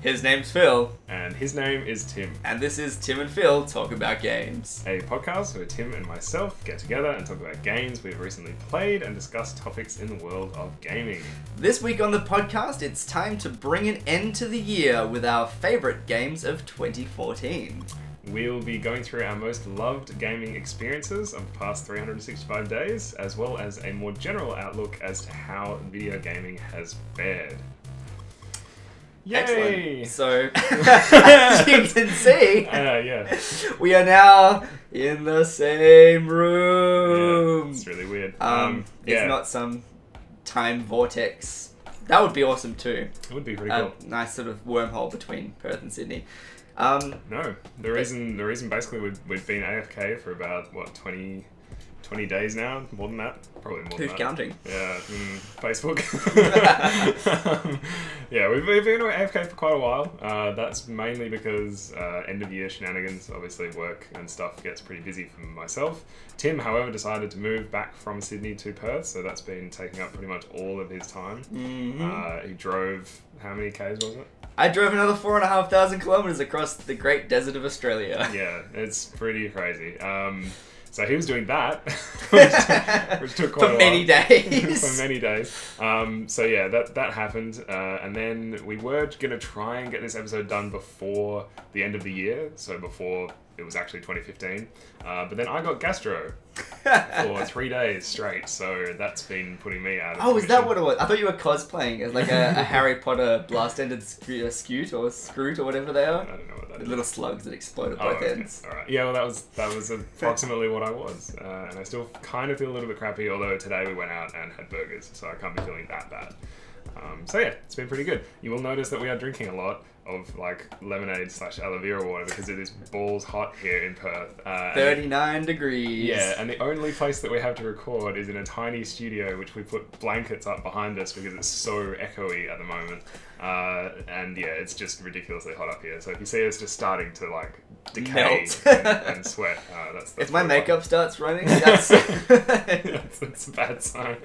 His name's Phil. And his name is Tim. And this is Tim and Phil Talk About Games. A podcast where Tim and myself get together and talk about games we've recently played and discuss topics in the world of gaming. This week on the podcast, it's time to bring an end to the year with our favourite games of 2014. We'll be going through our most loved gaming experiences of the past 365 days, as well as a more general outlook as to how video gaming has fared. Yay! Excellent. So, as you can see, yeah. we are now in the same room. Yeah, it's really weird. It's not some time vortex. That would be awesome too. It would be pretty cool. Nice sort of wormhole between Perth and Sydney. No, the reason basically we've been AFK for about 20 days now, more than that, probably more than that. Who's counting? Yeah, Facebook. Yeah, we've been AFK for quite a while. That's mainly because end of year shenanigans, obviously work and stuff gets pretty busy for myself. Tim, however, decided to move back from Sydney to Perth, so that's been taking up pretty much all of his time. Mm-hmm. He drove, how many Ks was it? I drove another 4,500 kilometers across the great desert of Australia. Yeah, it's pretty crazy. So he was doing that, which took quite for a while. many days. For many days. So yeah, that happened, and then we were gonna try and get this episode done before the end of the year, so before it was actually 2015. But then I got gastro for 3 days straight, so that's been putting me out of Oh, is that commission. what it was? I thought you were cosplaying as like a Harry Potter blast-ended scute or scroot or whatever they I are. don't know what that The is. little slugs that explode at Oh, both okay. ends. All right. Yeah, well, that was approximately what I was, and I still kind of feel a little bit crappy. Although today we went out and had burgers, so I can't be feeling that bad. So yeah, it's been pretty good. You will notice that we are drinking a lot of like lemonade / aloe vera water because it is balls hot here in Perth. 39 degrees. Yeah, and the only place that we have to record is in a tiny studio, which we put blankets up behind us because it's so echoey at the moment. And yeah, it's just ridiculously hot up here. So if you see us just starting to like decay and sweat, that's If my what- makeup starts running, that's... that's a bad sign.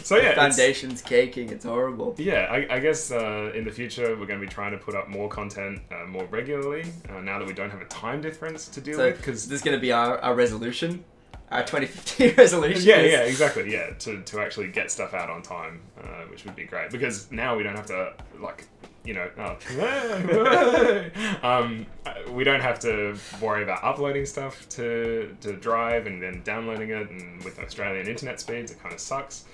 So yeah, Foundation's caking, it's horrible. yeah, I guess in the future we're going to be trying to put up more content more regularly now that we don't have a time difference to deal So with. Because this is going to be our resolution, our 2015 resolution. yeah, is- yeah, exactly, yeah, to actually get stuff out on time, which would be great because now we don't have to like. You know, we don't have to worry about uploading stuff to Drive and then downloading it, and with Australian internet speeds, it kind of sucks.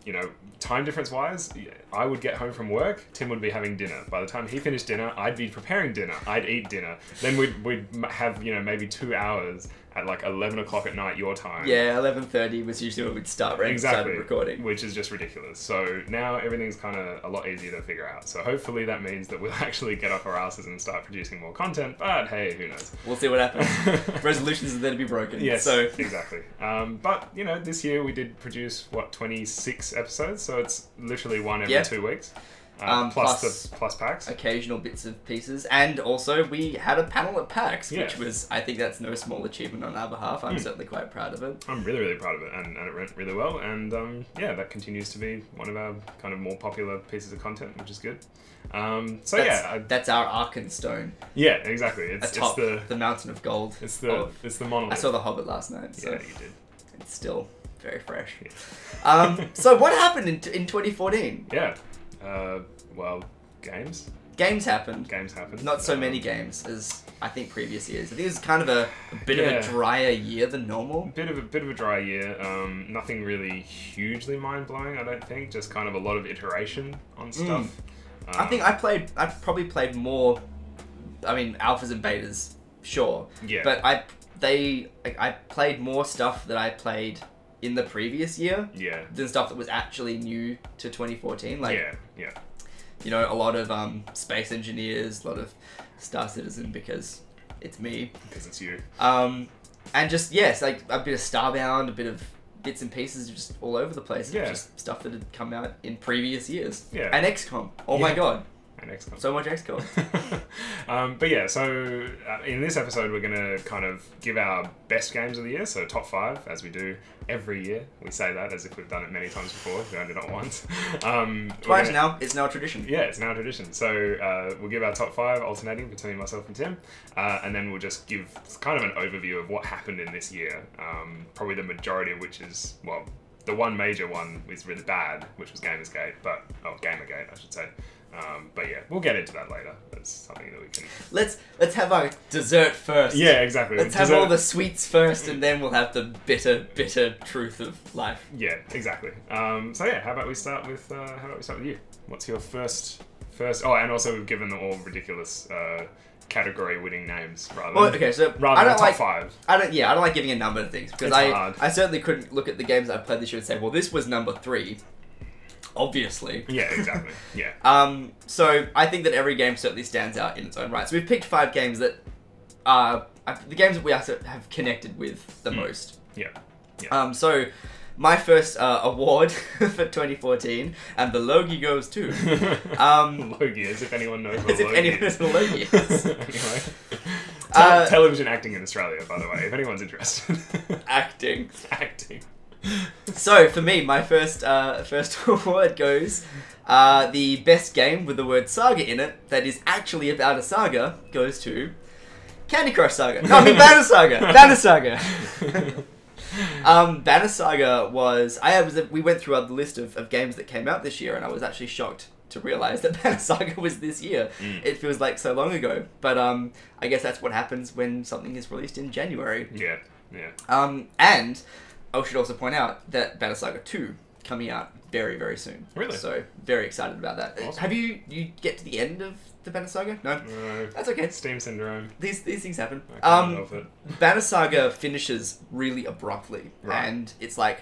You know, time difference wise, I would get home from work, Tim would be having dinner. By the time he finished dinner, I'd be preparing dinner. I'd eat dinner. Then we'd have, you know, maybe 2 hours at like 11 o'clock at night your time. Yeah, 11:30 was usually when we'd start Exactly, recording. which is just ridiculous. So now everything's kind of a lot easier to figure out. So hopefully that means that we'll actually get off our asses and start producing more content. But hey, who knows? We'll see what happens. Resolutions are there to be broken. Yes, So exactly. But you know, this year we did produce 26 episodes, so it's literally one every Yeah. 2 weeks. Plus plus the plus packs. occasional bits and pieces, and also we had a panel at PAX, Yeah. which was, I think that's no small achievement on our behalf. I'm certainly quite proud of it. I'm really, really proud of it, and it went really well. And yeah, that continues to be one of our kind of more popular pieces of content, which is good. So That's our Arkenstone yeah, exactly. It's atop the mountain of gold. it's the monolith. I saw The Hobbit last night, so Yeah, you did. it's still very fresh. Yeah. So what happened in 2014? Yeah. Well, games. Games happened. Games happened. Not so many games as I think previous years. I think it was kind of a bit of Yeah. a drier year than normal. Bit of a dry year. Nothing really hugely mind blowing, I don't think. Just kind of a lot of iteration on stuff. I think I probably played more. I mean, alphas and betas, sure. Yeah. But I played more stuff that I played in the previous year Yeah. than stuff that was actually new to 2014. Like, Yeah. you know, a lot of Space Engineers, a lot of Star Citizen because it's me. Because it's you. And just, yes, like a bit of Starbound, a bit of bits and pieces just all over the place. Yeah. Just stuff that had come out in previous years. Yeah. And XCOM. Oh my Yeah. god. And XCOM. So much XCOM. But yeah, so in this episode, we're going to kind of give our best games of the year, so top 5, as we do every year. We say that as if we've done it many times before. We only did it once. Twice now. It's now a tradition. Yeah, it's now a tradition. So we'll give our top 5 alternating between myself and Tim, and then we'll just give kind of an overview of what happened in this year. Probably the majority of which is, well, the one major one was really bad, which was Gamergate, Gamergate, I should say. But yeah, we'll get into that later. That's something that we can... Let's have our dessert first. Yeah, exactly. Let's have all the sweets first, and then we'll have the bitter truth of life. Yeah, exactly. So yeah, how about we start with you? What's your first? Oh, and also we've given them all ridiculous category-winning names rather than top 5. I don't like giving a number to things because hard. I certainly couldn't look at the games I played this year and say, well, this was number 3. Obviously. Yeah, exactly. Yeah. So I think that every game certainly stands out in its own right. So we've picked 5 games that are the games that we also have connected with the most. Yeah. So my first award for 2014, and the Logie goes to... Logie, as if anyone knows what as if anyone knows what a Logie is. Anyway. Television acting in Australia, by the way, if anyone's interested. Acting. So, for me, my first award goes... the best game with the word saga in it that is actually about a saga goes to... Candy Crush Saga. No, I mean Banner Saga. Banner Saga. Banner Saga was... we went through the list of games that came out this year, and I was actually shocked to realise that Banner Saga was this year. It feels like so long ago. But I guess that's what happens when something is released in January. Yeah. And I should also point out that Banner Saga 2 coming out very, very soon. Really? So, very excited about that. Awesome. Have you get to the end of the Banner Saga? No? That's okay. Steam syndrome. These things happen. I can't help it. Banner Saga finishes really abruptly. Right. And it's like,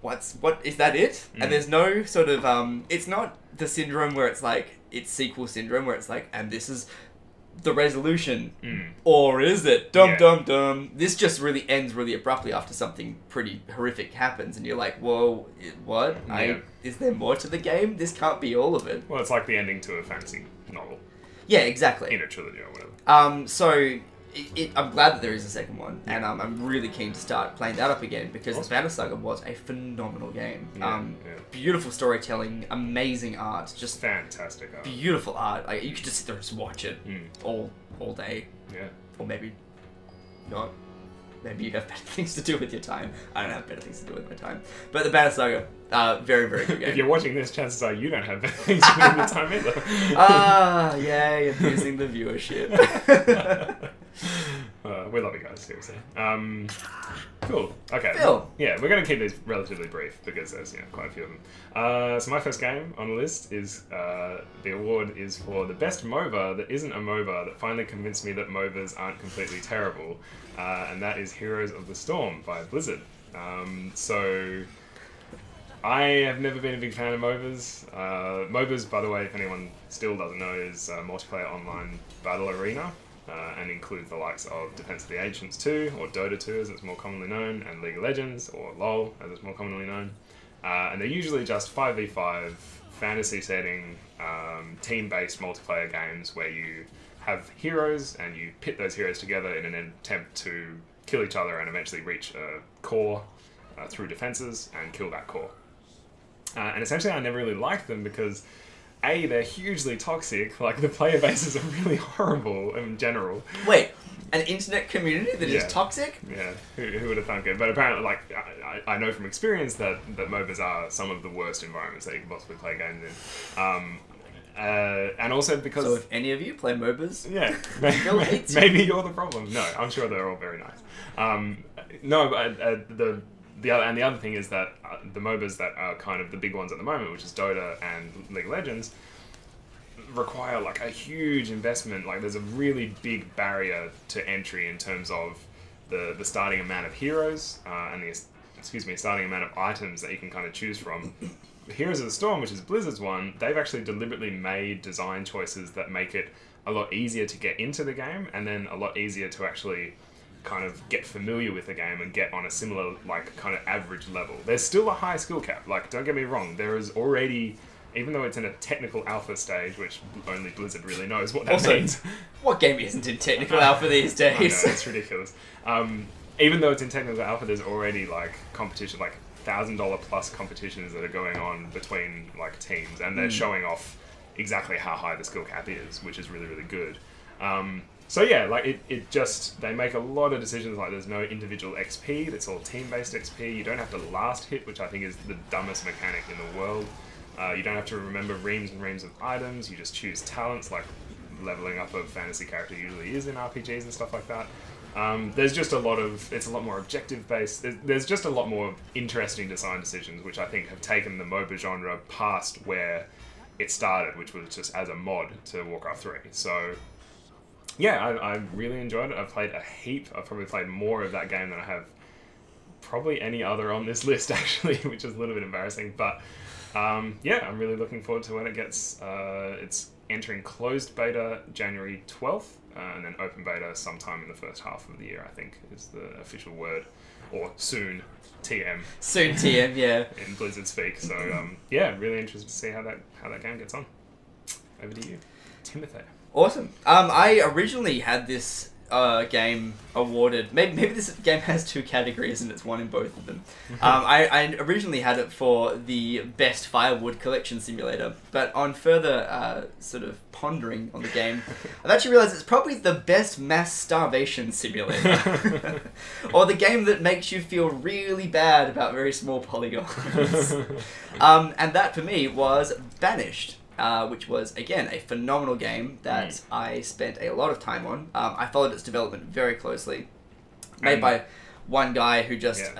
what is that it? And there's no sort of, it's not the syndrome where it's like, it's sequel syndrome where it's like, and this is the resolution, or is it? Dum. This just really ends really abruptly after something pretty horrific happens, and you're like, whoa, what? Yeah. Is there more to the game? This can't be all of it. Well, it's like the ending to a fantasy novel. Yeah, exactly. In a trilogy or whatever. So I'm glad that there is a second one, and I'm really keen to start playing that up again because Awesome. Banner Saga was a phenomenal game. Yeah. Beautiful storytelling, amazing art, just Fantastic art. beautiful art. Like, you could just sit there and just watch it all day, Yeah. or maybe not. Maybe you have better things to do with your time. I don't have better things to do with my time. But the Banner Saga, very, very good game. If you're watching this, chances are you don't have better things to do with your time either. Yay, abusing the viewership. We love you guys, seriously. Cool. Okay. Phil. Yeah, we're going to keep these relatively brief because there's quite a few of them. So my first game on the list is the award is for the best MOBA that isn't a MOBA that finally convinced me that MOBAs aren't completely terrible, and that is Heroes of the Storm by Blizzard. So I have never been a big fan of MOBAs. MOBAs, by the way, if anyone still doesn't know, is multiplayer online battle arena. And includes the likes of Defense of the Ancients 2, or Dota 2 as it's more commonly known, and League of Legends, or LoL as it's more commonly known. And they're usually just 5v5 fantasy setting, team-based multiplayer games where you have heroes and you pit those heroes together in an attempt to kill each other and eventually reach a core through defenses and kill that core. And essentially I never really liked them because A, they're hugely toxic, like the player bases are really horrible in general. Wait, an internet community that is toxic? Yeah, who would have thunk it? But apparently, like, I know from experience that MOBAs are some of the worst environments that you can possibly play games in. And also because... So if any of you play MOBAs... Yeah, maybe you're the problem. No, I'm sure they're all very nice. The other thing is that the MOBAs that are kind of the big ones at the moment, which is Dota and League of Legends, require like a huge investment. Like there's a really big barrier to entry in terms of the starting amount of heroes and the starting amount of items that you can kind of choose from. Heroes of the Storm, which is Blizzard's one, they've actually deliberately made design choices that make it a lot easier to get into the game and then a lot easier to actually kind of get familiar with the game and get on a similar, like, kind of average level. There's still a high skill cap. Like, don't get me wrong, there is already even though it's in a technical alpha stage, which only Blizzard really knows what that Also, means. what game isn't in technical alpha these I know, days? it's ridiculous. Even though it's in technical alpha, there's already like competition, like $1,000 plus competitions that are going on between like teams, and they're showing off exactly how high the skill cap is, which is really, really good. So yeah, like it just, they make a lot of decisions, like there's no individual XP, it's all team-based XP, you don't have to last hit, which I think is the dumbest mechanic in the world. You don't have to remember reams and reams of items, you just choose talents, like leveling up a fantasy character usually is in RPGs and stuff like that. There's just it's a lot more objective-based, there's just a lot more interesting design decisions, which I think have taken the MOBA genre past where it started, which was just as a mod to Warcraft 3. So yeah, I really enjoyed it. I've played a heap. I've probably played more of that game than I have probably any other on this list, actually, which is a little bit embarrassing. But yeah, I'm really looking forward to when it gets... it's entering closed beta January 12th, and then open beta sometime in the first half of the year, I think, is the official word. Or soon, TM. Soon TM, yeah. In Blizzard speak. So yeah, really interested to see how that game gets on. Over to you, Timothy. Awesome. I originally had this game awarded. Maybe this game has two categories and it's one in both of them. I originally had it for the best firewood collection simulator, but on further sort of pondering on the game, I've actually realized it's probably the best mass starvation simulator, or the game that makes you feel really bad about very small polygons. And that for me was Banished. Which was, again, a phenomenal game that I spent a lot of time on. I followed its development very closely. Made by one guy who just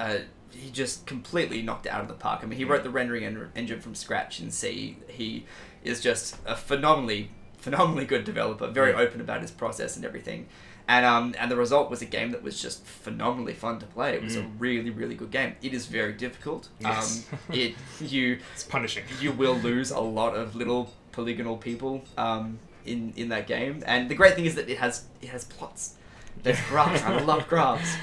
he just completely knocked it out of the park. I mean, he wrote the rendering engine from scratch in C. He is just a phenomenally good developer, very open about his process and everything. And the result was a game that was just phenomenally fun to play. It was a really, really good game. It is very difficult. Yes. It's punishing. You will lose a lot of little polygonal people in that game. And the great thing is that it has plots. There's graphs. I love graphs.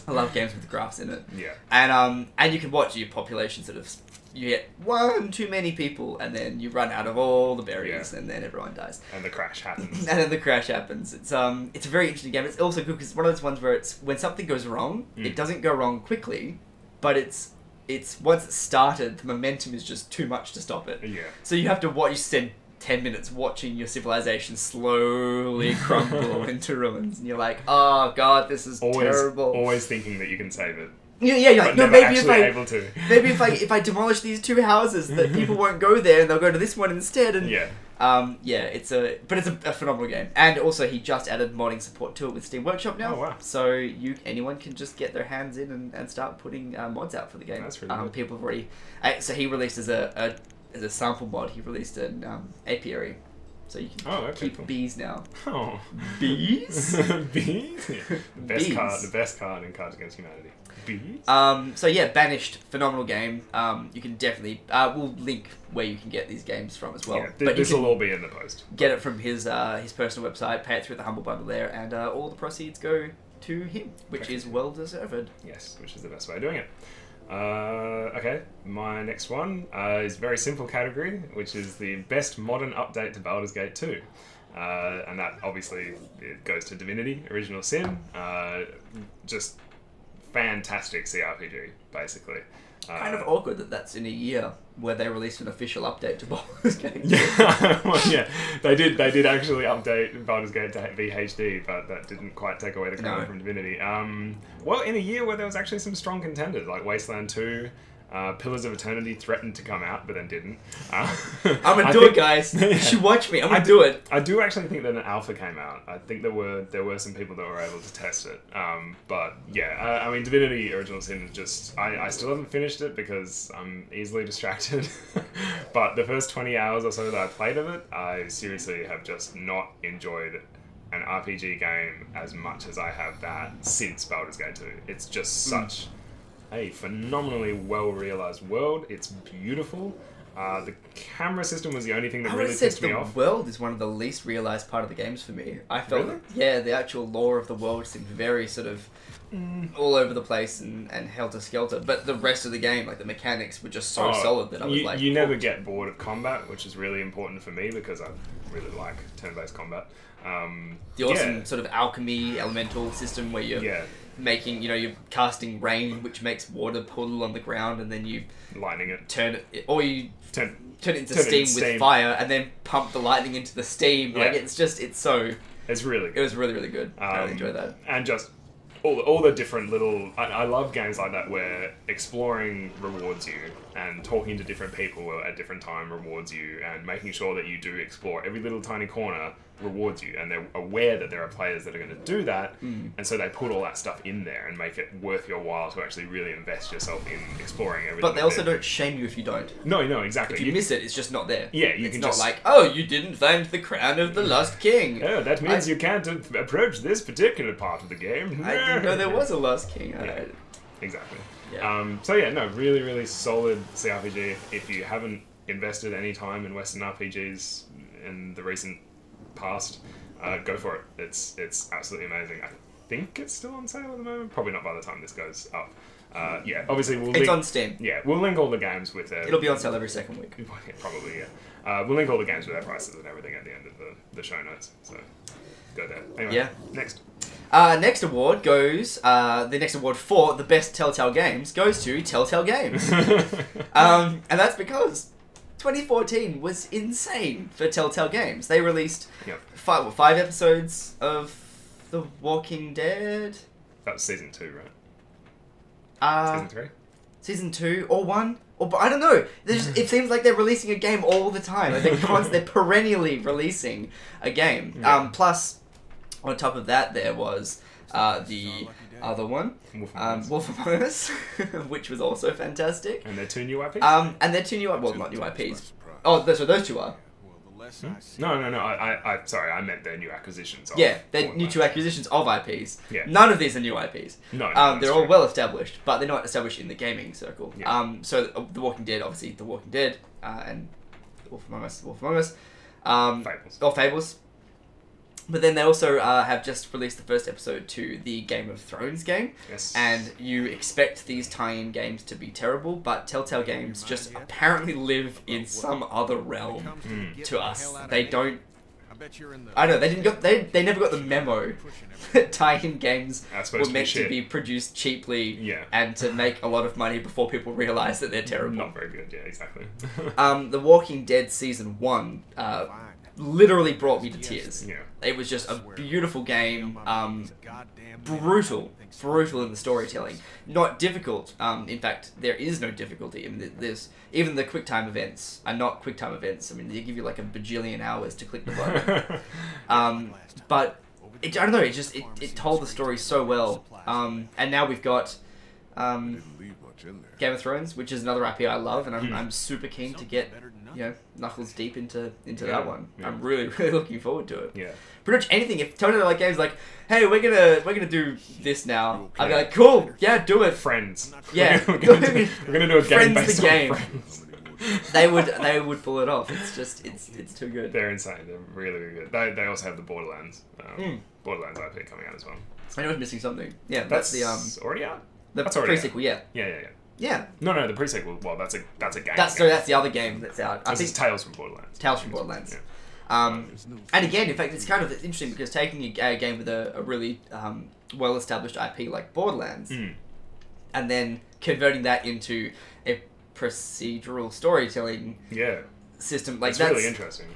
I love games with graphs in it. Yeah. And you can watch your population sort of. You get one too many people, and then you run out of all the berries, and then everyone dies. And the crash happens. And then the crash happens. It's a very interesting game. It's also good because it's one of those ones where it's when something goes wrong, it doesn't go wrong quickly, but it's once it's started, the momentum is just too much to stop it. Yeah. So you have to watch. You spend 10 minutes watching your civilization slowly crumble into ruins, and you're like, oh god, this is terrible. Always thinking that you can save it. Yeah, you're like, no, maybe if I demolish these two houses, that people won't go there and they'll go to this one instead. And it's a phenomenal game. And also he just added modding support to it with Steam Workshop now. Oh wow! So anyone can just get their hands in and start putting mods out for the game. That's really good. People have already. So he released as a sample mod. He released an apiary. So you can keep bees now. Oh, bees? Bees? Yeah. The best card in Cards Against Humanity. Bees? So yeah, Banished, phenomenal game. You can definitely we'll link where you can get these games from as well. Yeah, this will all be in the post. Get it from his personal website, pay it through the Humble Bundle there, and all the proceeds go to him, which is well deserved. Yes, which is the best way of doing it. Okay, my next one is a very simple category, which is the best modern update to Baldur's Gate 2. And that obviously it goes to Divinity: Original Sin. Just fantastic CRPG, basically. Kind of awkward that that's in a year where they released an official update to Baldur's Gate. Yeah, well, yeah, they did actually update Baldur's Gate to VHD, but that didn't quite take away the crown from Divinity. Well, in a year where there was actually some strong contenders like Wasteland 2. Pillars of Eternity threatened to come out, but then didn't. I'm gonna do it, guys. You should watch me. I'm gonna do it. I do actually think that an alpha came out. I think there were some people that were able to test it. But yeah, I mean, Divinity: Original Sin is just. I still haven't finished it because I'm easily distracted. But the first 20 hours or so that I played of it, I seriously have just not enjoyed an RPG game as much as I have that since Baldur's Gate 2. It's just such a phenomenally well-realised world. It's beautiful. The camera system was the only thing that really pissed me off. The world is one of the least realised part of the games for me. I felt the actual lore of the world seemed very sort of all over the place and helter skelter. But the rest of the game, like the mechanics, were just so solid that I was like, you never get bored of combat, which is really important for me because I really like turn-based combat. The awesome sort of alchemy elemental system where you're making, you're casting rain, which makes water puddle on the ground, and then you lightning it, turn it, or you turn it into steam with fire, and then pump the lightning into the steam. Like it's really good. It was really, really good. I really enjoyed that. And just all the different little... I love games like that where exploring rewards you, and talking to different people at different time rewards you, and making sure that you do explore every little tiny corner rewards you, and they're aware that there are players that are going to do that, and so they put all that stuff in there and make it worth your while to actually really invest yourself in exploring everything. But they also don't shame you if you don't. No, exactly. If you miss it, it's just not there. Yeah, it's not like, oh, you didn't find the crown of the Lost King. Oh, that means you can't approach this particular part of the game. I didn't know there was a Lost King. Exactly. Yeah. Really, really solid CRPG. If you haven't invested any time in Western RPGs in the recent past, go for it. It's absolutely amazing. I think it's still on sale at the moment. Probably not by the time this goes up. Obviously it's on Steam. Yeah, we'll link all the games with their... It'll be on sale every second week. Probably, yeah. We'll link all the games with their prices and everything at the end of the show notes. So go there. Anyway, next. Next award goes, the next award for the best Telltale games goes to Telltale Games. And that's because 2014 was insane for Telltale Games. They released 5 episodes of The Walking Dead. That was season 2, right? Season 3? Season 2 or 1? Or I don't know. It seems like they're releasing a game all the time. They're perennially releasing a game. Yeah. Plus, on top of that, there was the other one, Wolf Among Us, which was also fantastic. And their 2 new IPs? And their 2 new... Well, not new IPs. Oh, so those 2 are. No. I sorry, I meant their new acquisitions. They're new 2 acquisitions of IPs. Yeah. None of these are new IPs. No, they're all well established, but they're not established in the gaming circle. Yeah. So The Walking Dead, obviously, The Walking Dead, and Wolf Among Us. Fables. Or Fables. But then they also have just released the first episode to the Game of Thrones game. Yes. And you expect these tie-in games to be terrible, but Telltale Games just apparently live in some other realm to us. They don't... I don't know, they never got the memo that tie-in games were meant to be produced cheaply and to make a lot of money before people realise that they're terrible. Not very good, yeah, exactly. The Walking Dead Season 1... literally brought me to tears. Yeah. It was just a beautiful game, brutal in the storytelling. Not difficult. In fact, there is no difficulty. I mean, there's even the QuickTime events are not QuickTime events. I mean, they give you like a bajillion hours to click the button. But I don't know. It told the story so well. And now we've got Game of Thrones, which is another IP I love, and I'm super keen to get knuckles deep into that one. Yeah. I'm really looking forward to it. Yeah. Pretty much anything. If Telltale Games like, hey, we're gonna do this now, I'd be like, cool, yeah, do it. Friends. Yeah. we're gonna do a game based on Friends. They would pull it off. It's just it's too good. They're insane. They're really, really good. They also have the Borderlands Borderlands IP coming out as well. I know I was missing something. Yeah, that's the already out. The pre-sequel. Yeah. Yeah. No, the pre-sequel. Well, that's a game. That's the other game that's out. I think it's Tales from Borderlands. Tales from Borderlands. Yeah. And again, in fact, it's kind of interesting because taking a game with a really well-established IP like Borderlands, and then converting that into a procedural storytelling system, like that's really interesting.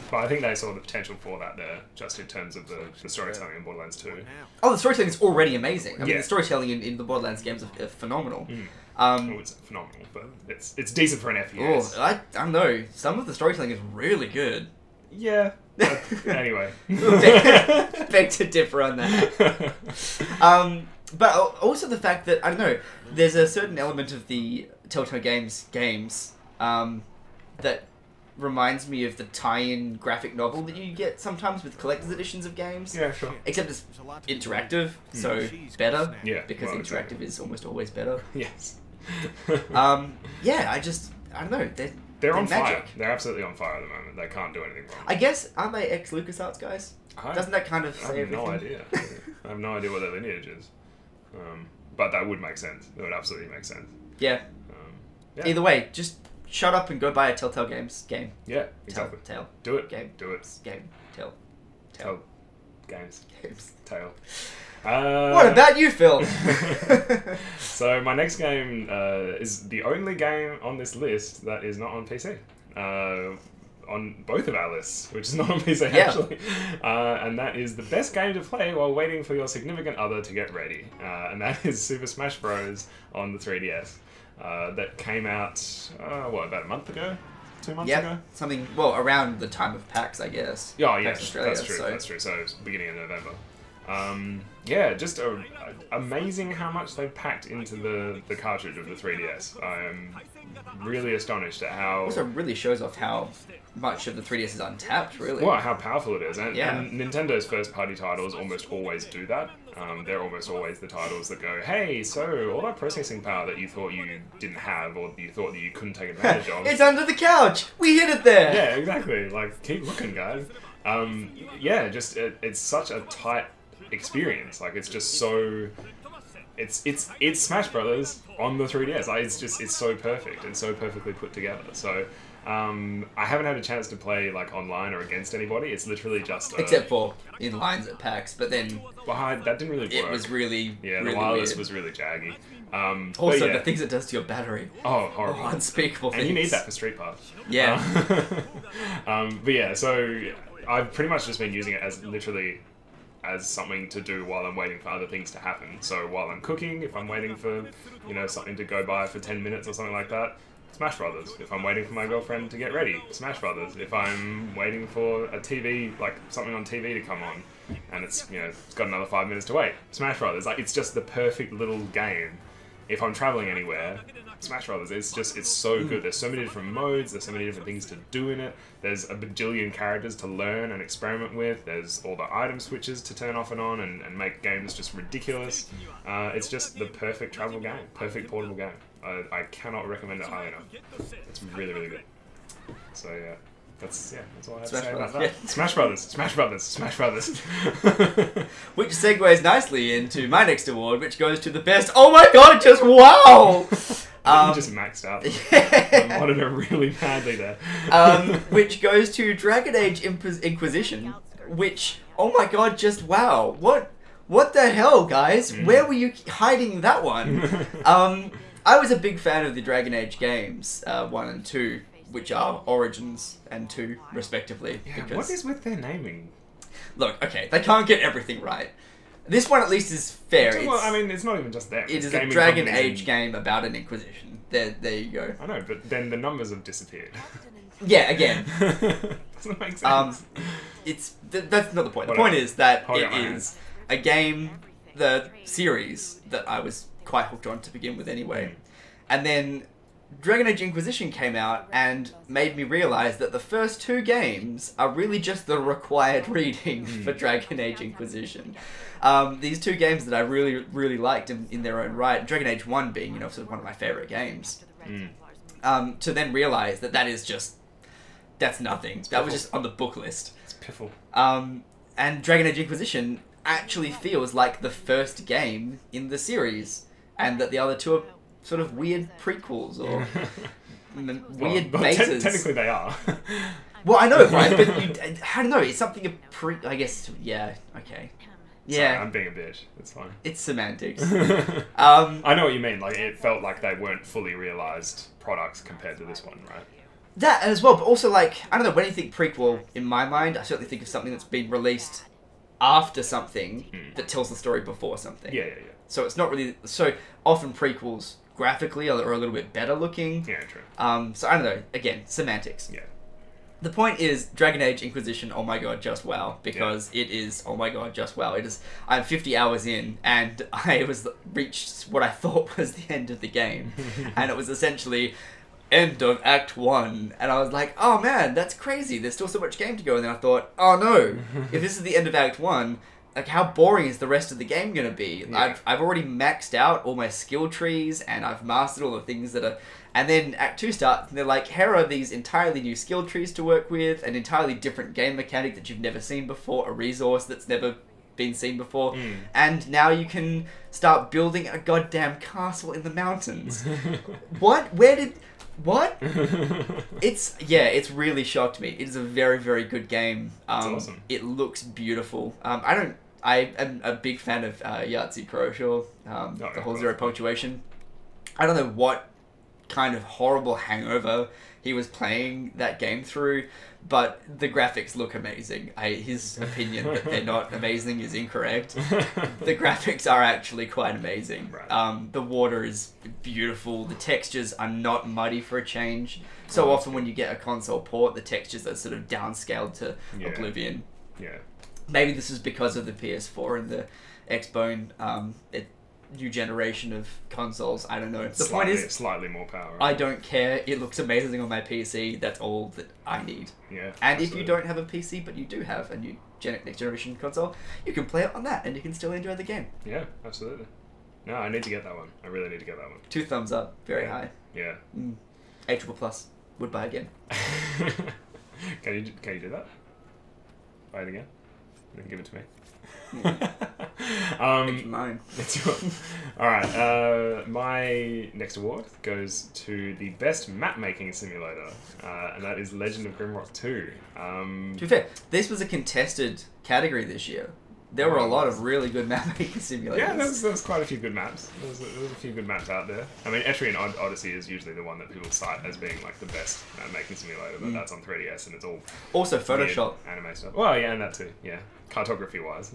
But I think they saw the potential for that there, just in terms of the storytelling in Borderlands 2. Oh, the storytelling is already amazing. I mean, the storytelling in the Borderlands games are phenomenal. It's phenomenal, but it's decent for an FPS. I don't know. Some of the storytelling is really good. Yeah. Anyway. Beg to differ on that. But also the fact that, I don't know, there's a certain element of the Telltale games that reminds me of the tie-in graphic novel that you get sometimes with collector's editions of games. Yeah, sure. Except it's interactive, so better. Yeah. Because interactive is almost always better. Yes. I don't know. They're on magic. fire. They're absolutely on fire at the moment. They can't do anything wrong. I guess, aren't they ex-LucasArts guys? Doesn't that kind of say everything? I have no idea. I have no idea what their lineage is. But that would make sense. It would absolutely make sense. Yeah. Yeah. Either way, just shut up and go buy a Telltale Games game. Yeah, exactly. Tell. Do it. Game. Do it. Game. Tell. Tell. Games. Games. Tail. What about you, Phil? So my next game is the only game on this list that is not on PC. On both of our lists, which is not on PC actually. And that is the best game to play while waiting for your significant other to get ready. And that is Super Smash Bros. On the 3DS. That came out, about a month ago? 2 months ago? Something, well, around the time of PAX, I guess. Oh, yeah, PAX Australia, that's true. so. That's true. So it's beginning of November. Just amazing how much they've packed into the cartridge of the 3DS. I am really astonished at how... Also really shows off how much of the 3DS is untapped, really. Well, how powerful it is. And Nintendo's first-party titles almost always do that. They're almost always the titles that go, hey, so all that processing power that you thought you didn't have or you thought that you couldn't take advantage of... It's under the couch! We hid it there! Yeah, exactly. Like, keep looking, guys. It's such a tight experience. Like, it's just so... It's Smash Brothers on the 3DS. Like, it's so perfect and so perfectly put together. So... I haven't had a chance to play like online or against anybody. It's literally just except for in lines at PAX, but then that didn't really work. It was really the wireless weird. was really jaggy. Also, the things it does to your battery. Oh, horrible! Oh, unspeakable things. And you need that for Street Pass. Yeah. So I've pretty much just been using it as literally as something to do while I'm waiting for other things to happen. So while I'm cooking, if I'm waiting for something to go by for 10 minutes or something like that. Smash Brothers. If I'm waiting for my girlfriend to get ready, Smash Brothers. If I'm waiting for a TV, like something on TV to come on, and it's got another 5 minutes to wait, Smash Brothers. Like, it's just the perfect little game. If I'm traveling anywhere, Smash Brothers. It's so good. There's so many different modes. There's so many different things to do in it. There's a bajillion characters to learn and experiment with. There's all the item switches to turn off and on and make games just ridiculous. It's just the perfect travel game, perfect portable game. I cannot recommend it highly enough. It's really, really good. So yeah, that's all I have to say about that. Yeah. Smash Brothers, Smash Brothers, Smash Brothers. Which segues nicely into my next award, which goes to the best. Oh my god! Just wow. You just maxed out the monitor really badly there. Which goes to Dragon Age Inquisition, which, oh my god, just wow. What the hell, guys? Where were you hiding that one? I was a big fan of the Dragon Age games, 1 and 2, which are Origins and 2, respectively. Yeah, because... what is with their naming? Look, okay, they can't get everything right. This one at least is fair. Well, I mean, it's not even just them. It is a Dragon Age game about an Inquisition. There you go. I know, but then the numbers have disappeared. Yeah, again. Doesn't make sense. That's not the point. The point is that it is a game, the series that I was quite hooked on to begin with anyway. And then Dragon Age Inquisition came out and made me realise that the first 2 games are really just the required reading for Dragon Age Inquisition. These 2 games that I really, really liked in their own right, Dragon Age 1 being, sort of one of my favourite games. To then realise that is just... That's nothing. That was just on the book list. It's piffle. And Dragon Age Inquisition actually feels like the first game in the series. And that the other 2 are sort of weird prequels or weird bases. Technically they are. Well, I know, right? But I don't know. It's something I guess, yeah, okay. Yeah. Sorry, I'm being a bitch. It's fine. It's semantics. I know what you mean. Like, it felt like they weren't fully realised products compared to this one, right? That as well, but also, like, I don't know, when you think prequel, in my mind, I certainly think of something that's been released after something that tells the story before something. Yeah. So it's not really... So often prequels graphically are a little bit better looking. Yeah, true. So I don't know. Again, semantics. Yeah. The point is, Dragon Age Inquisition, oh my god, just wow. Because it is, oh my god, just wow. It is... I'm 50 hours in, and I reached what I thought was the end of the game. And it was essentially... end of Act 1, and I was like, oh man, that's crazy, there's still so much game to go, and then I thought, oh no, if this is the end of Act 1, like, how boring is the rest of the game gonna be? Yeah. I've already maxed out all my skill trees, and I've mastered all the things that are... And then Act 2 starts, and they're like, here are these entirely new skill trees to work with, an entirely different game mechanic that you've never seen before, a resource that's never been seen before. And now you can start building a goddamn castle in the mountains. What? Where did... What? It's really shocked me. It is a very, very good game. It's awesome. It looks beautiful. I am a big fan of Yahtzee Croshaw, the whole zero punctuation. I don't know what kind of horrible hangover he was playing that game through, but the graphics look amazing. His opinion that they're not amazing is incorrect. The graphics are actually quite amazing. Right. The water is beautiful. The textures are not muddy for a change. So often when you get a console port, the textures are sort of downscaled to oblivion. Yeah. Maybe this is because of the PS4 and the Xbone new generation of consoles. I don't know. The point is, slightly more power. I don't care. It looks amazing on my PC. That's all that I need. Yeah. And if you don't have a PC, but you do have a new next generation console, you can play it on that, and you can still enjoy the game. Yeah, absolutely. No, I need to get that one. I really need to get that one. 2 thumbs up. Very high. Yeah. A triple plus. Would buy again. Can you do that? Buy it again? Then give it to me. It's mine. It's yours. Alright, my next award goes to the best map making simulator, and that is Legend of Grimrock 2. To be fair, this was a contested category this year. There were a lot of really good map making simulators. Yeah, there's quite a few good maps. There's a few good maps out there. I mean, Etrian Odyssey is usually the one that people cite as being like the best map making simulator, but that's on 3DS and it's all also Photoshop anime stuff. Well, yeah, and that too. Yeah, cartography wise.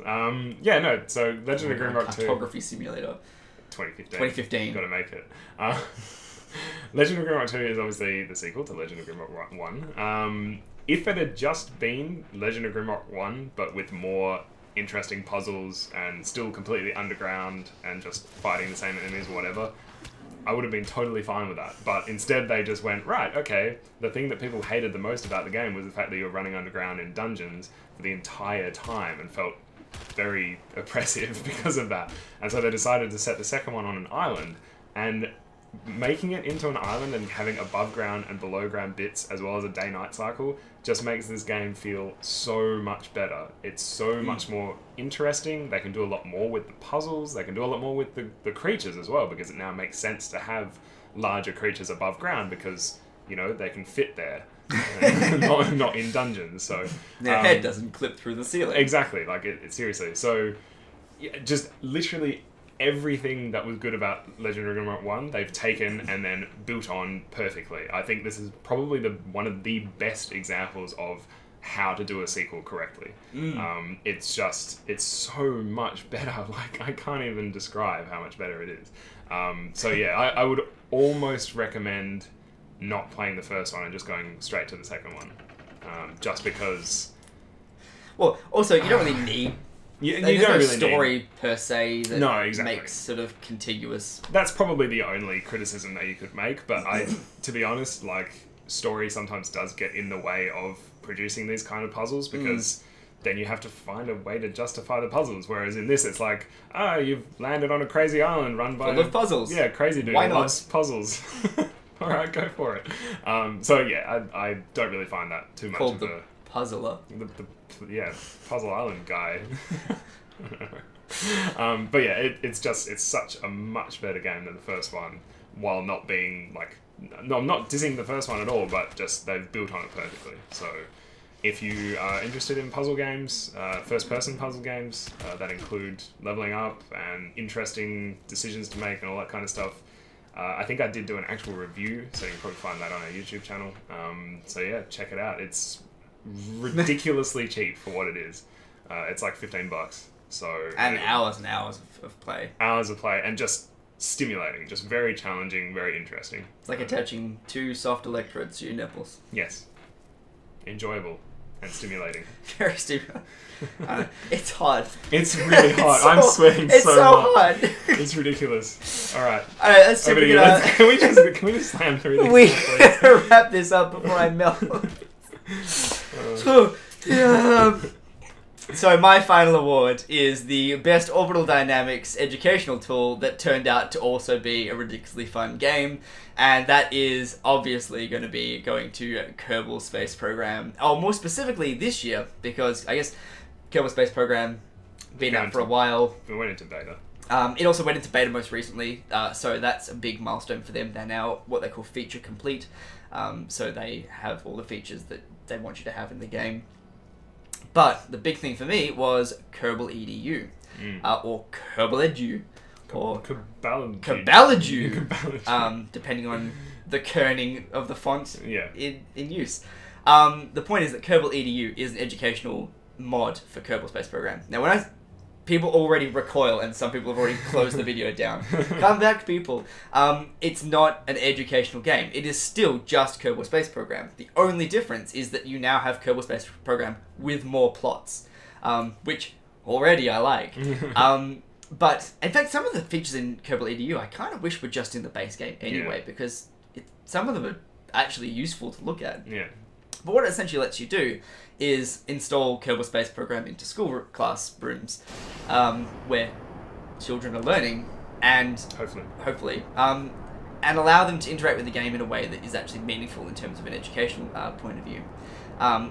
Yeah, no. So Legend of Grimrock 2 cartography simulator. 2015. Got to make it. Legend of Grimrock 2 is obviously the sequel to Legend of Grimrock 1. If it had just been Legend of Grimrock 1, but with more interesting puzzles and still completely underground and just fighting the same enemies or whatever, I would have been totally fine with that. But instead they just went, right, okay, the thing that people hated the most about the game was the fact that you were running underground in dungeons for the entire time and felt very oppressive because of that. And so they decided to set the second one on an island, and making it into an island and having above ground and below ground bits as well as a day-night cycle just makes this game feel so much better. It's so much more interesting. They can do a lot more with the puzzles. They can do a lot more with the creatures as well, because it now makes sense to have larger creatures above ground because, you know, they can fit there. not in dungeons. So their head doesn't clip through the ceiling. Exactly. Like, it seriously. So yeah, just literally everything that was good about Legend of Grimrock 1, they've taken and then built on perfectly. I think this is probably one of the best examples of how to do a sequel correctly. It's so much better. Like, I can't even describe how much better it is. So yeah, I would almost recommend not playing the first one and just going straight to the second one. Just because... Well, also, you don't really need... You There's don't no really story need... per se that exactly. makes sort of contiguous. That's probably the only criticism that you could make, but to be honest, like, story sometimes does get in the way of producing these kind of puzzles, because then you have to find a way to justify the puzzles, whereas in this it's like, you've landed on a crazy island run by... Full of puzzles. Yeah, crazy dude. Why not? Loves puzzles. Alright, go for it. So yeah, I don't really find that too much Called of the puzzler. Yeah, Puzzle Island guy. But yeah, it's such a much better game than the first one, while not being like... No, I'm not dissing the first one at all, but just they've built on it perfectly. So if you are interested in puzzle games, first-person puzzle games that include leveling up and interesting decisions to make and all that kind of stuff, I think I did do an actual review, so you can probably find that on our YouTube channel. So yeah, check it out. It's ridiculously cheap for what it is. It's like $15. So and hours and hours of play. Hours of play, and just stimulating, just very challenging, very interesting. It's like attaching 2 soft electrodes to your nipples. Yes. Enjoyable and stimulating. Very stimulating. It's hard. It's really hard. I'm sweating so much. It's so hard. It's ridiculous. Alright. Alright, let's see if we can we just slam through this? We gotta wrap this up before I melt. So my final award is the best orbital dynamics educational tool that turned out to also be a ridiculously fun game, and that is obviously going to be going to Kerbal Space Program, or more specifically this year, because I guess Kerbal Space Program Been out for a while. We went into beta. It also went into beta most recently, so that's a big milestone for them. They're now what they call feature complete, so they have all the features that they want you to have in the game. But the big thing for me was Kerbal EDU, or Kerbal Edu, or Kerbal, depending on the kerning of the font in use. The point is that Kerbal EDU is an educational mod for Kerbal Space Program. Now, people already recoil, and some people have already closed the video down. Come back, people. It's not an educational game. It is still just Kerbal Space Program. The only difference is that you now have Kerbal Space Program with more plots, which already I like. But, in fact, some of the features in Kerbal EDU I kind of wish were just in the base game anyway, because some of them are actually useful to look at. Yeah. But what it essentially lets you do is install Kerbal Space Program into school classrooms, where children are learning, and hopefully, and allow them to interact with the game in a way that is actually meaningful in terms of an educational point of view.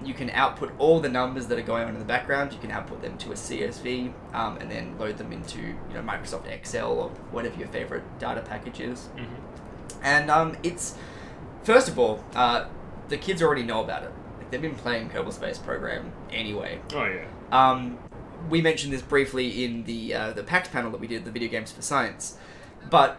You can output all the numbers that are going on in the background. You can output them to a CSV, and then load them into Microsoft Excel or whatever your favorite data package is. And it's, first of all, the kids already know about it. They've been playing Kerbal Space Program anyway. Oh yeah. We mentioned this briefly in the PACT panel that we did, the Video Games for Science. But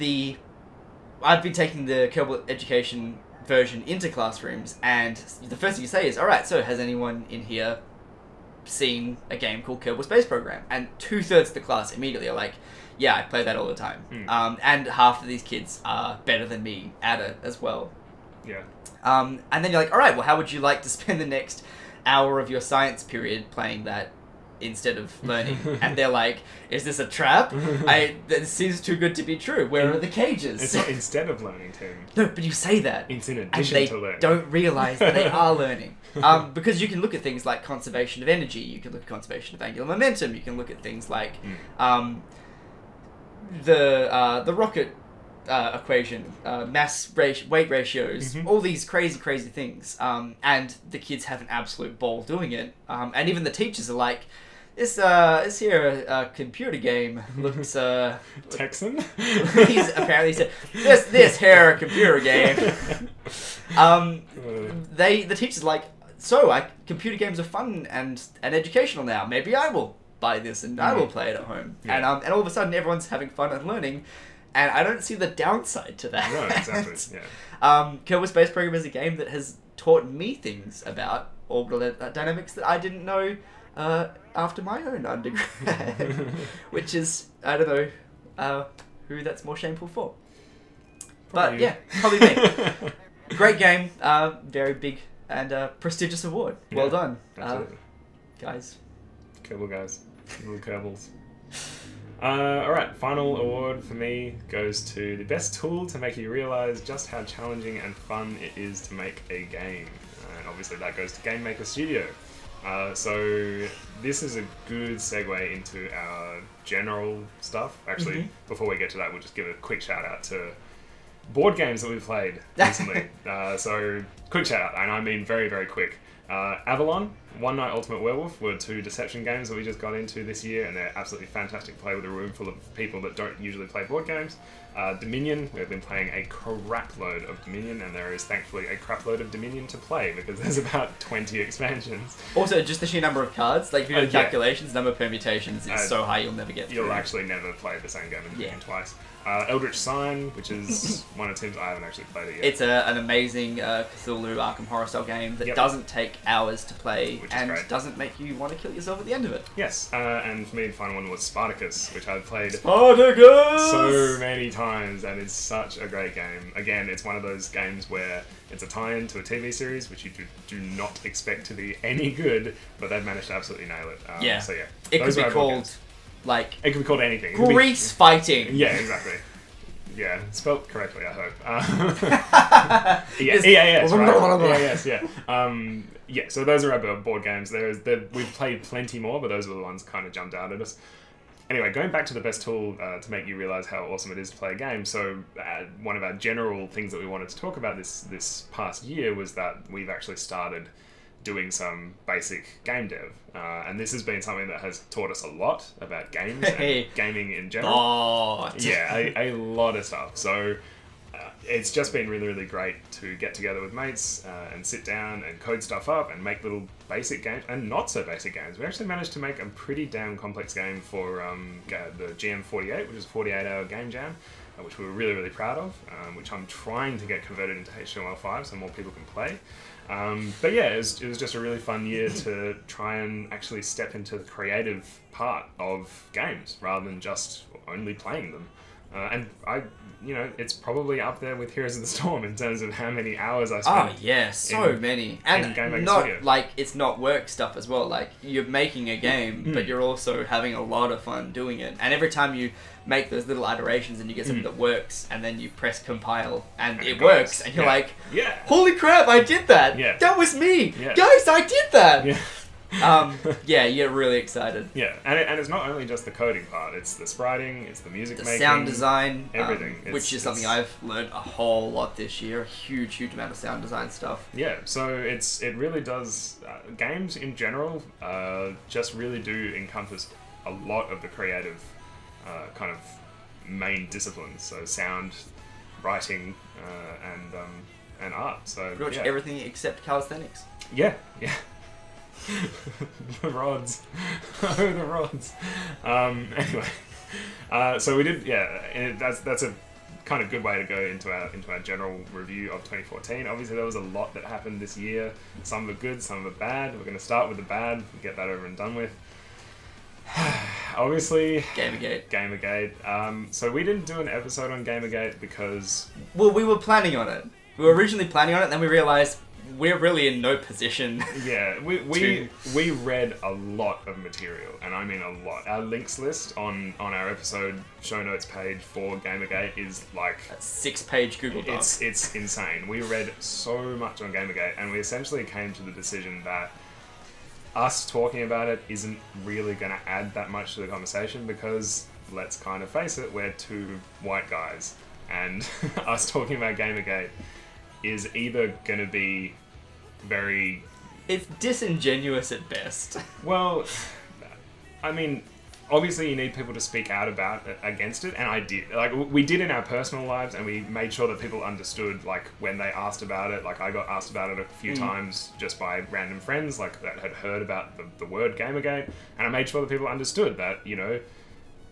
I've been taking the Kerbal Education version into classrooms, and the first thing you say is, "All right, so has anyone in here seen a game called Kerbal Space Program?" And 2/3 of the class immediately are like, "Yeah, I play that all the time." And half of these kids are better than me at it as well. Yeah. And then you're like, all right, well, how would you like to spend the next hour of your science period playing that instead of learning? And they're like, is this a trap? This seems too good to be true. Where are the cages? It's not instead of learning, Tim. No, but you say that. It's in addition to learning. And they don't realise that they are learning. Because you can look at things like conservation of energy, you can look at conservation of angular momentum, you can look at things like the rocket equation, weight ratios, all these crazy things, and the kids have an absolute ball doing it, and even the teachers are like, this here a computer game looks Texan? He's apparently said this here a computer game. The teachers are like, so computer games are fun and educational now, maybe I will buy this and I will play it at home. And all of a sudden everyone's having fun and learning. And I don't see the downside to that. No, exactly. Yeah. Kerbal Space Program is a game that has taught me things about orbital dynamics that I didn't know after my own undergrad, which is, I don't know who that's more shameful for. Probably but yeah, probably me. Great game, very big and prestigious award. Well done, guys. Kerbal guys, little Kerbals. Alright, final award for me goes to the best tool to make you realise just how challenging and fun it is to make a game. And obviously that goes to Game Maker Studio. So this is a good segue into our general stuff. Actually, before we get to that, we'll just give a quick shout out to board games that we've played recently. So quick shout out, and I mean very, very quick. Avalon, One Night Ultimate Werewolf were 2 Deception games that we just got into this year, and they're absolutely fantastic to play with a room full of people that don't usually play board games. Dominion, we've been playing a crap load of Dominion, and there is thankfully a crap load of Dominion to play because there's about 20 expansions. Also, just the sheer number of cards, like if you do the calculations, number of permutations is so high you'll never get through. You'll actually never play the same game in Dominion twice. Eldritch Sign, which is one of Tim's, I haven't actually played it yet. It's an amazing Cthulhu Arkham Horror style game that doesn't take hours to play and doesn't make you want to kill yourself at the end of it. Yes, and for me the final one was Spartacus, which I've played so many times, and it's such a great game. Again, it's one of those games where it's a tie-in to a TV series, which you do not expect to be any good, but they've managed to absolutely nail it. So yeah, it could be called... Like it could be called anything. Grease fighting. Yeah, exactly. Yeah, spelt correctly, I hope. EAS, right? EAS, yeah. Yeah, so those are our board games. We've played plenty more, but those were the ones that kind of jumped out at us. Anyway, going back to the best tool to make you realise how awesome it is to play a game. So one of our general things that we wanted to talk about this past year was that we've actually started doing some basic game dev. And this has been something that has taught us a lot about games and gaming in general. Oh, yeah, a lot of stuff. So it's just been really, really great to get together with mates and sit down and code stuff up and make little basic games and not so basic games. We actually managed to make a pretty damn complex game for the GM48, which is a 48-hour game jam, which we were really, really proud of, which I'm trying to get converted into HTML5 so more people can play. But yeah, it was just a really fun year to try and actually step into the creative part of games rather than just only playing them. And it's probably up there with Heroes of the Storm in terms of how many hours I spent. Oh yeah, so many, and not studio. like it's not work stuff as well. Like you're making a game, but you're also having a lot of fun doing it. And every time you make those little iterations and you get something that works, and then you press compile and it works, and you're like, holy crap, I did that! Yeah. That was me, guys, I did that! Yeah. Yeah, you're really excited. Yeah, and it's not only just the coding part, it's the spriting, it's the music making, sound design, everything. Which is something I've learned a whole lot this year, a huge amount of sound design stuff. Yeah, so it really does, games in general just really do encompass a lot of the creative kind of main disciplines, so sound, writing, and art. So pretty much everything except calisthenics. Yeah. The rods. Oh, the rods. Anyway, so we did. Yeah, and that's a kind of good way to go into our general review of 2014. Obviously, there was a lot that happened this year. Some of it good, some of it bad. We're going to start with the bad. Get that over and done with. Obviously, Gamergate. So we didn't do an episode on Gamergate because... Well, we were planning on it. We were originally planning on it, and then we realised we're really in no position. Yeah, we read a lot of material, and I mean a lot. Our links list on our episode show notes page for Gamergate is like... a 6-page Google Doc. It's insane. We read so much on Gamergate, and we essentially came to the decision that us talking about it isn't really going to add that much to the conversation because, let's kind of face it, we're two white guys, and us talking about Gamergate is either going to be very... It's disingenuous at best. Well, I mean, obviously you need people to speak out against it, and I did. Like, we did in our personal lives, and we made sure that people understood, like, when they asked about it. Like, I got asked about it a few times just by random friends, like, that had heard about the word Gamergate, and I made sure that people understood that,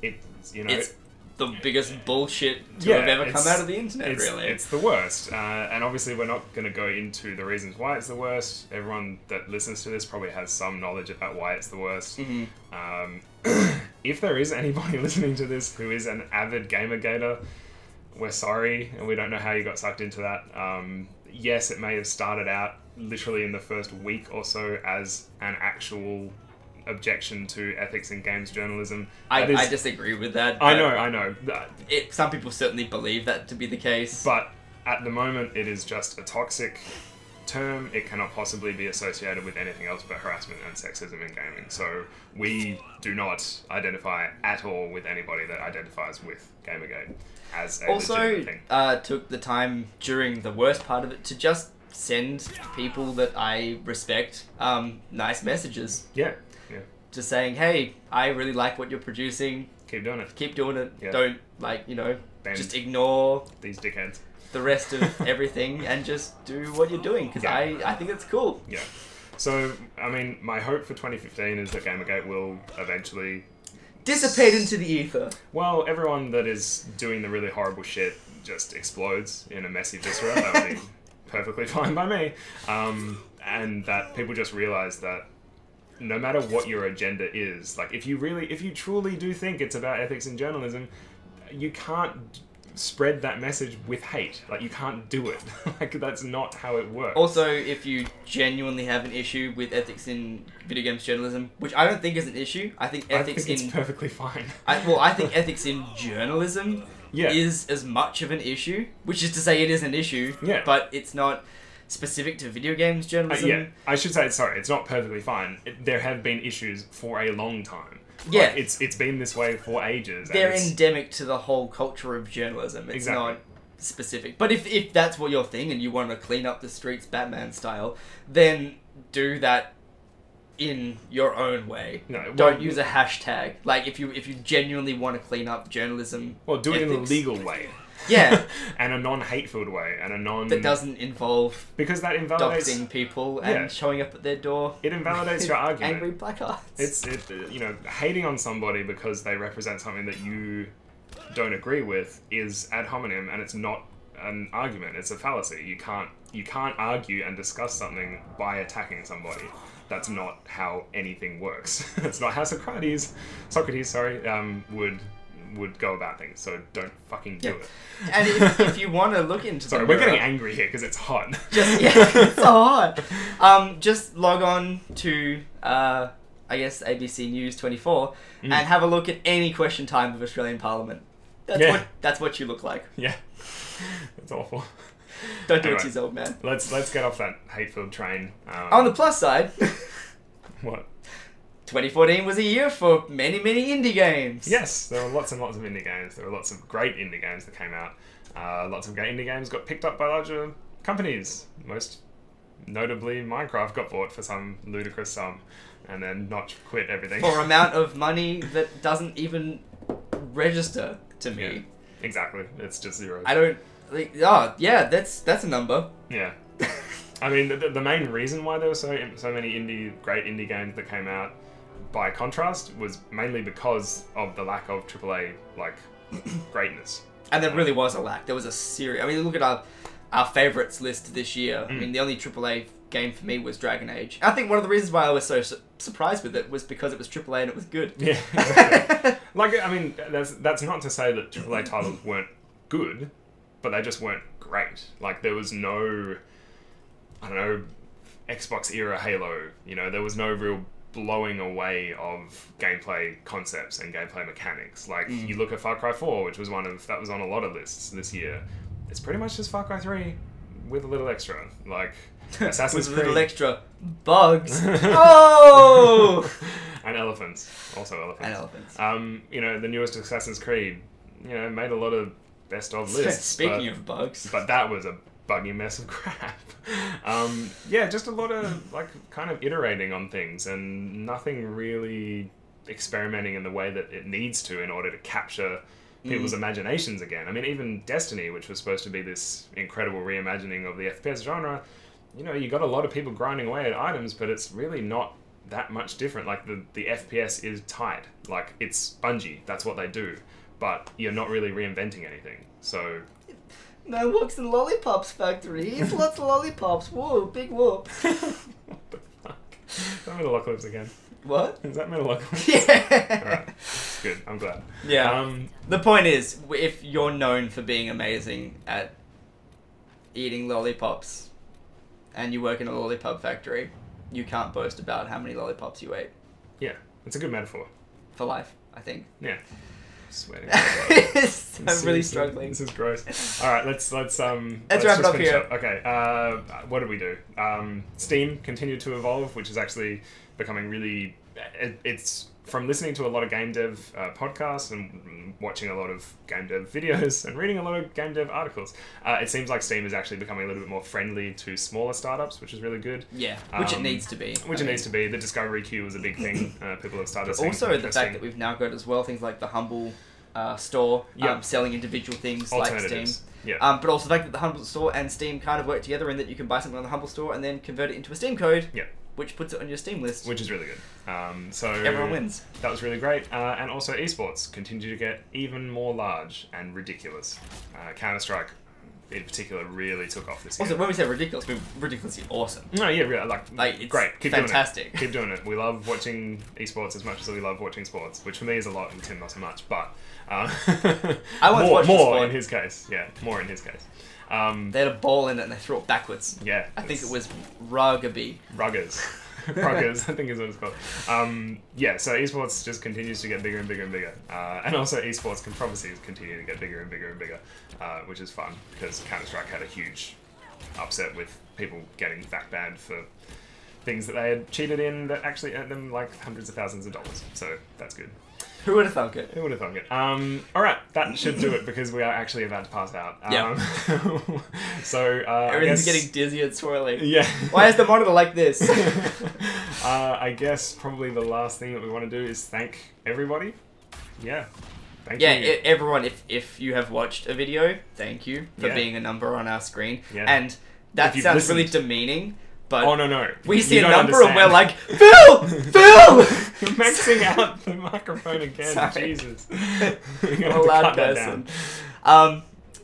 it's the biggest bullshit to have ever come out of the internet, really. It's the worst. And obviously we're not going to go into the reasons why it's the worst. Everyone that listens to this probably has some knowledge about why it's the worst. If there is anybody listening to this who is an avid Gamergater, we're sorry, and we don't know how you got sucked into that. Yes, it may have started out literally in the first week or so as an actual objection to ethics in games journalism. I disagree with that. I know. Some people certainly believe that to be the case. But at the moment, it is just a toxic term. It cannot possibly be associated with anything else but harassment and sexism in gaming. So we do not identify at all with anybody that identifies with Gamergate as a legitimate thing. Also, took the time during the worst part of it to just send people that I respect nice messages. Yeah. Just saying, hey, I really like what you're producing. Keep doing it. Keep doing it. Yeah. Don't, just ignore these dickheads. The rest of everything and just do what you're doing, because I think it's cool. Yeah. So, I mean, my hope for 2015 is that Gamergate will eventually... dissipate into the ether. Well, everyone that is doing the really horrible shit just explodes in a messy viscera. That would be perfectly fine by me. And that people just realise that no matter what your agenda is, like if you truly do think it's about ethics in journalism, you can't spread that message with hate. Like, you can't do it. Like, that's not how it works. Also, if you genuinely have an issue with ethics in video games journalism, which I don't think is an issue, I think it's perfectly fine. I think ethics in journalism is as much of an issue, which is to say it is an issue, but it's not specific to video games journalism. I should say, sorry, it's not perfectly fine. There have been issues for a long time. Yeah. Like, it's been this way for ages. They're endemic to the whole culture of journalism. It's not specific. But if that's what your thing and you want to clean up the streets Batman style, then do that in your own way. No, well, Don't use a hashtag. Like if you genuinely want to clean up journalism, Well, do it in a ethics, legal way. Yeah, And a non-hate-filled way, and a non... that doesn't involve Because that invalidates... doxing people and Yeah. showing up at their door. It invalidates your argument. Angry placards. You know, hating on somebody because they represent something that you don't agree with is ad hominem, and it's not an argument. It's a fallacy. You can't argue and discuss something by attacking somebody. That's not how anything works. That's not how Socrates, would go about things. So don't fucking do it. And if you want to look into Sorry, the we're mirror, getting angry here because it's hot. it's so hard. Just log on to I guess ABC News 24 and have a look at any question time of Australian Parliament. That's what you look like. Yeah, it's awful. Don't do it Anyway. to yourself, man. Let's get off that hate-filled train. On the plus side, What? 2014 was a year for many, many indie games. Yes, there were lots and lots of indie games. There were lots of great indie games that came out. Lots of great indie games got picked up by larger companies. Most notably, Minecraft got bought for some ludicrous sum, and then Notch quit everything. For amount of money that doesn't even register to me. Yeah, exactly. It's just zero. I don't. Like, oh, yeah, that's a number. Yeah. I mean, the main reason why there were so many great indie games that came out, by contrast, was mainly because of the lack of AAA greatness. And there really was a lack. There was a series. I mean, look at our favourites list this year. I mean, the only AAA game for me was Dragon Age. I think one of the reasons why I was so surprised with it was because it was AAA and it was good. Yeah, exactly. I mean, that's not to say that AAA titles weren't good, but they just weren't great. Like, there was no, I don't know, Xbox era Halo. You know, there was no real blowing away of gameplay concepts and gameplay mechanics. Like, you look at Far Cry 4, which was that was on a lot of lists this year. It's pretty much just Far Cry 3 with a little extra. Like, Assassin's with Creed. a little extra bugs. Oh! And elephants. Also elephants. And elephants. You know, the newest Assassin's Creed, you know, made a lot of best of lists. Speaking of bugs. But that was a buggy mess of crap. Yeah, just a lot of, kind of iterating on things and nothing really experimenting in the way that it needs to in order to capture people's imaginations again. I mean, even Destiny, which was supposed to be this incredible reimagining of the FPS genre, you know, you got a lot of people grinding away at items, but it's really not that much different. Like, the FPS is tight. Like, it's Bungie. That's what they do. But you're not really reinventing anything. So... Man works in Lollipops factory. Eats lots of lollipops. Whoa, big whoop. What the fuck? Is that Metalocalypse again? What? Is that Metalocalypse? Yeah. Alright. Good. I'm glad. Yeah. The point is, if you're known for being amazing at eating lollipops and you work in a lollipop factory, you can't boast about how many lollipops you ate. Yeah. It's a good metaphor. For life, I think. Yeah. Sweating. I'm really struggling. This is gross. All right, let's wrap it just up finish here. Okay. What did we do? Steam continued to evolve, which is actually becoming really. It's from listening to a lot of game dev podcasts and watching a lot of game dev videos and reading a lot of game dev articles. It seems like Steam is actually becoming a little bit more friendly to smaller startups, which is really good. Yeah, which it needs to be. Which it needs to be. The discovery queue was a big thing. People have started. But seeing also some the interesting fact that we've now got as well things like the Humble store, Yep. selling individual things like Steam. alternatives. Yeah. But also the fact that the Humble store and Steam kind of work together in that you can buy something on the Humble store and then convert it into a Steam code, Yeah. which puts it on your Steam list. Which is really good. So Everyone wins. That was really great. And also esports continue to get even more large and ridiculous. Counter-Strike in particular really took off this year. Also, when we say ridiculous, we mean ridiculously awesome. No, yeah, really, Like, it's great. Keep fantastic. doing it. Keep doing it. We love watching esports as much as we love watching sports, which for me is a lot and Tim not so much, but I once watched a more sport. in his case. Yeah, more in his case. They had a ball in it and they threw it backwards. Yeah. I think it was rugby. Ruggers. Ruggers, I think is what it's called. Yeah, so esports just continues to get bigger and bigger and bigger. And also esports controversies continue to get bigger and bigger and bigger, which is fun because Counter-Strike had a huge upset with people getting back banned for things that they had cheated in that actually earned them like hundreds of thousands of dollars. So that's good. Who would have thunk it? Who would have thunk it? All right, that should do it because we are actually about to pass out. So Everything's getting dizzy and swirling. Yeah. Why is the monitor like this? I guess probably the last thing that we want to do is thank everybody. Yeah. Thank you. Everyone, if you have watched a video, thank you for being a number on our screen. Yeah. And that sounds really demeaning, but oh no. we see You a don't number and understand. we're like, Phil! You're maxing out the microphone again. Sorry. Jesus. I'm a loud person.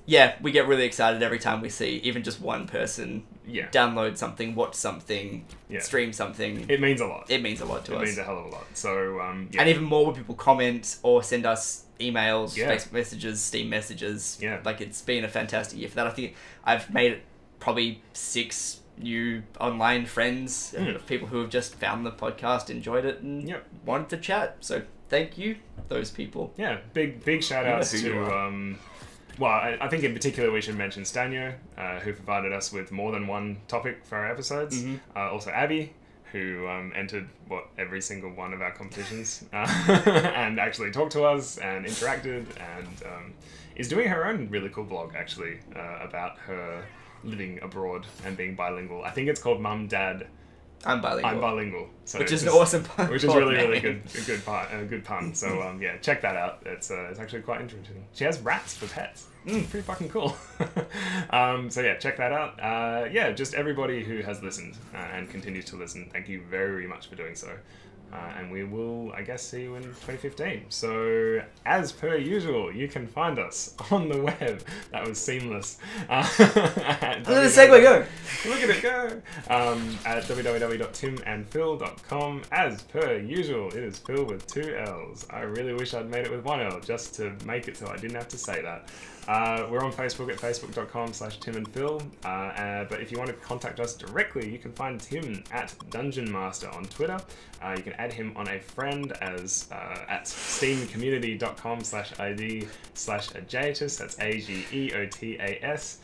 Yeah, we get really excited every time we see even just one person download something, watch something, stream something. It means a lot. It means a lot to us. It means a hell of a lot. So, And even more when people comment or send us emails, Facebook messages, Steam messages. Yeah. Like, it's been a fantastic year for that. I think I've made probably 6 new online friends, people who have just found the podcast, enjoyed it, and wanted to chat. So, thank you, those people. Yeah, big shout outs to... well, I think in particular we should mention Stanyo, who provided us with more than one topic for our episodes. Also Abby, who entered every single one of our competitions and actually talked to us and interacted and is doing her own really cool blog actually about her living abroad and being bilingual. I think it's called Mum Dad. I'm bilingual. So which is an awesome pun. Which is really good, a good pun. So yeah, check that out. It's actually quite interesting. She has rats for pets. Pretty fucking cool. So yeah, check that out. Yeah, just everybody who has listened and continues to listen, thank you very much for doing so. And we will, I guess, see you in 2015. So, as per usual, you can find us on the web. That was seamless. Look at the segue go. Look at it go. At www.timandphil.com. As per usual, it is Phil with 2 L's. I really wish I'd made it with 1 L just to make it so I didn't have to say that. We're on Facebook at facebook.com/TimandPhil. But if you want to contact us directly, you can find Tim at Dungeon Master on Twitter. You can add him on a friend as at steamcommunity.com/ID/Ageatus. That's AGEOTAS.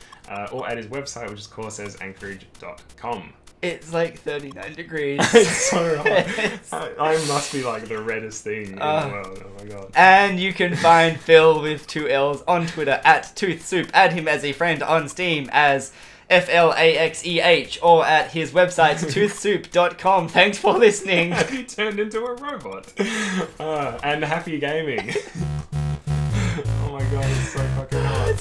Or at his website, which is coursesanchorage.com. It's like 39 degrees. It's so hot. I must be like the reddest thing in the world. Oh my god. And you can find Phil with 2 L's on Twitter at ToothSoup. Add him as a friend on Steam as FLAXEH or at his website toothsoup.com. Thanks for listening. He turned into a robot. And happy gaming. Oh my god, it's so fucking hot.